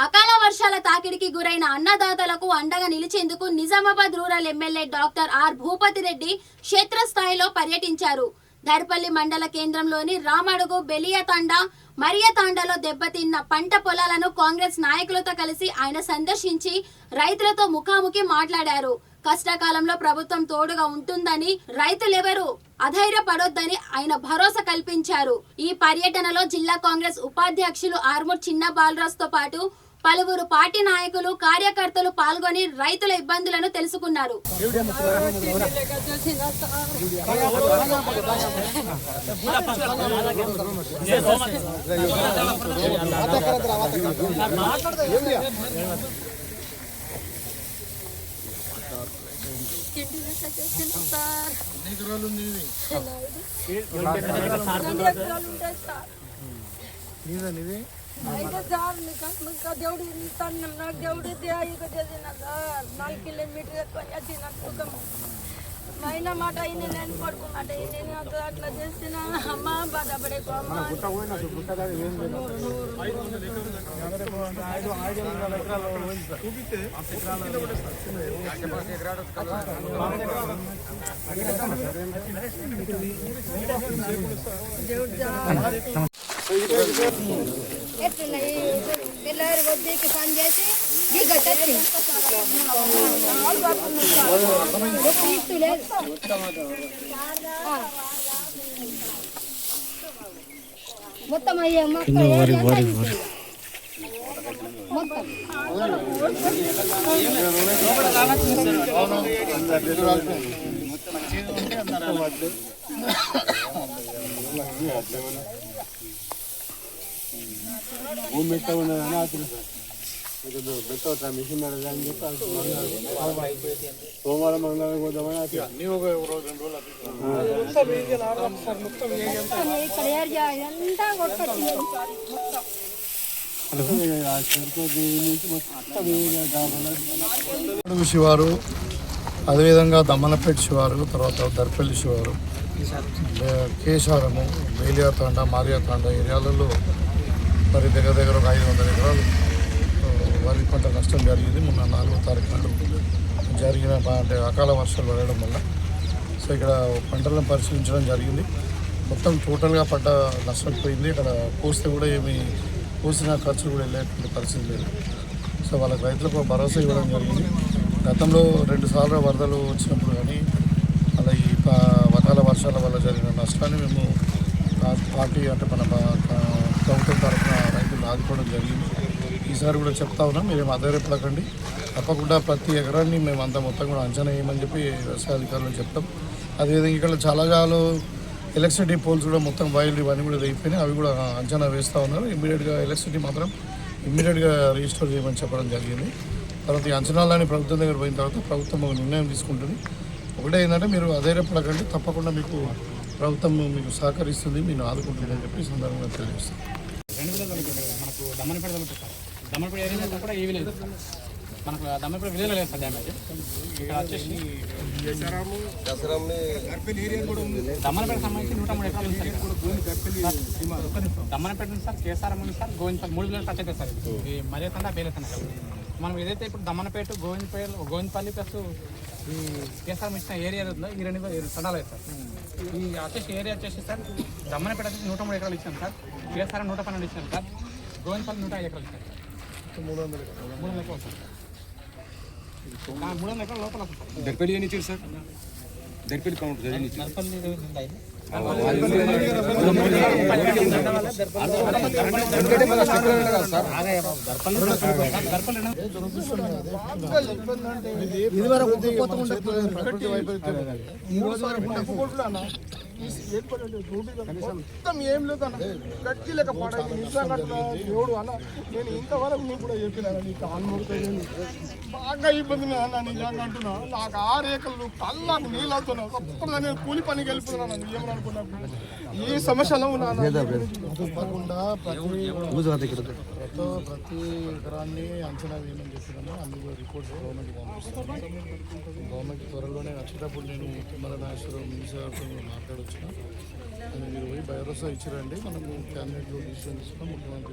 అకాల వర్షాల తాకిడికి గురైన అన్నదాతలకు అండగా నిలిచేందుకు Nizamabad rural MLA doctor R Bhupathi Reddy క్షేత్రస్థాయిలో పర్యటించారు. దర్పల్లి మండల కేంద్రంలోని రామడుగు, బెలియతాండ, మరియతాండలో దెబ్బతిన్న పంట పొలాలను కాంగ్రెస్ నాయకులతో కలిసి ఆయన సందర్శించి రైతులతో ముఖాముఖి మాట్లాడారు. కష్టకాలంలో ప్రభుత్వం తోడుగా ఉంటుందని, రైతులెవరూ అధైర్యపడొద్దని ఆయన భరోసా కల్పించారు. ఈ పర్యటనలో జిల్లా కాంగ్రెస్ ఉపాధ్యక్షులు ఆర్మూర్ చిన్న బాలరాజుతో పాటు పలువురు పార్టీ నాయకులు, కార్యకర్తలు పాల్గొని రైతుల ఇబ్బందులను తెలుసుకున్నారు. అయితే సార్ మీకు దేవుడు ఇస్తాను, నాకు దేవుడు ఇక చేసిన సార్ 4 కిలోమీటర్ ఎక్కువ చేసిన మైన మాట అయినా నేను పడుకున్నమాట నేను అట్లా చేసిన అమ్మ బాధపడేకు అమ్మ. ఎట్లున్నాయి పిల్లలు వద్దీకి పని చేసి దిగొచ్చి మొత్తం అయ్యే మొత్తం భూమి మెట్ట ఉండదని అతను పెట్టవచ్చా మిషన్ అని చెప్పి సోమవారం మంగళవారం పోదామని శివారు, అదేవిధంగా దమ్మనపేట శివారు, తర్వాత దర్పల్లి శివారు, కేశారము, బేలియాతాండ, మారియాతాండ ఏరియాలలో మరి దగ్గర ఒక 500 ఎకరాలు వరి పంట నష్టం జరిగింది. మొన్న 4వ తారీఖు నాడు జరిగిన అంటే అకాల వర్షాలు పడడం వల్ల. సో ఇక్కడ పంటలను పరిశీలించడం జరిగింది. మొత్తం టోటల్గా పంట నష్టపోయింది. ఇక్కడ కోస్తే కూడా ఏమి కోసిన ఖర్చులు కూడా వెళ్ళేటువంటి పరిస్థితి లేదు. సో వాళ్ళకి రైతులకు భరోసా ఇవ్వడం జరిగింది. గతంలో 2 సార్లు వరదలు వచ్చినప్పుడు కానీ అలా ఈ అకాల వర్షాల వల్ల జరిగిన నష్టాన్ని మేము పార్టీ అంటే మన ప్రభుత్వం తరఫున రైతులు ఆదుకోవడం జరిగింది. ఈసారి కూడా చెప్తా ఉన్నాం, మీరేం ఆధారపడకండి, తప్పకుండా ప్రతి ఎకరాన్ని మేము అంతా మొత్తం కూడా అంచనా వేయమని చెప్పి వ్యవసాయ అధికారులు చెప్తాం. అదేవిధంగా ఇక్కడ చాలా ఎలక్ట్రిసిటీ పోల్స్ కూడా మొత్తం వైర్లు ఇవన్నీ కూడా అయిపోయినాయి, అవి కూడా అంచనా వేస్తూ ఉన్నారు. ఇమ్మీడియట్గా ఎలక్ట్రిసిటీ మాత్రం ఇమ్మీడియట్గా రిజిస్టర్ చేయమని చెప్పడం జరిగింది. తర్వాత ఈ అంచనాలని ప్రభుత్వం దగ్గర పోయిన తర్వాత ప్రభుత్వం ఒక నిర్ణయం తీసుకుంటుంది. ఒకటే ఏంటంటే మీరు అధైర్యపడకండి, తప్పకుండా మీకు ప్రభుత్వం మీకు సహకరిస్తుంది, మీరు ఆదుకుంటుంది అని చెప్పి సందర్భంగా తెలియజేస్తాం. మనకు దమ్మనపేట ఏరియా కూడా ఏమీ లేదు, మనకు దమ్మనపేట విలేజ్ లేదు సార్ డ్యామేజ్. ఇక్కడ వచ్చేసి దమ్మనపేట సంబంధించి 103 ఎకరాలు ఉంది సార్. దమ్మనపేట ఉంది సార్, కేసారం ఉంది సార్, గోవిందపల్లి 3 విలేజ్ టచ్ అవుతుంది సార్. ఈ మరియతండ, బేలేతండ మనం ఏదైతే ఇప్పుడు దమ్మనపేట, గోవిందపల్లి ప్లస్ ఈ కేసారం ఇచ్చిన ఏరియా ఈ 2 తండాలు అవుతుంది సార్. ఈ వచ్చేసి ఏరియా వచ్చేసి సార్ దమ్మనపేట వచ్చేసి 103 ఎకరాలు ఇచ్చాను సార్, కేసారం 112 ఇచ్చాను సార్, గోవిందపల్లి 105 ఎకరాలు ఇచ్చాను సార్. 300 ఎకరాలు సార్, 300 ఎకరాల లోపల సార్. దర్పల్లి అని ఇచ్చారు సార్, దర్పల్లి కౌంట్ దర్పల్లి మొత్తం ఏం లేదన్న గట్టి లేక పడాలి నిజంగా దేవుడు అన్న. నేను ఇంతవరకు నీకు కూడా చెప్పినా నీకు ఆన్మూడితో బాగా ఇబ్బంది అన్న, నిజంగా అంటున్నా. నాకు 6 ఏకర్లు కళ్ళకు నీళ్ళు అవుతున్నావు, అప్పుడు నేను కూలి పనికి వెళ్ళిపోతున్నాను. ఏమనుకున్నాను ఈ సమస్యలో ఉన్నాను. తప్పకుండా ప్రతి ఎకరాన్ని అంచనా వేయమని చెప్పినాము. అన్ని రిపోర్ట్స్ గవర్నమెంట్ పంపిస్తాను. గవర్నమెంట్ త్వరలోనే వచ్చేటప్పుడు నేను తుమ్మల నాగేశ్వరరావు మినిస్టర్తో మాట్లాడొచ్చిన, మీరు పోయి భరోసా ఇచ్చిరండి, మనము క్యాబినెట్లో డిసిషన్ తీసుకున్నాం. ముఖ్యమంత్రి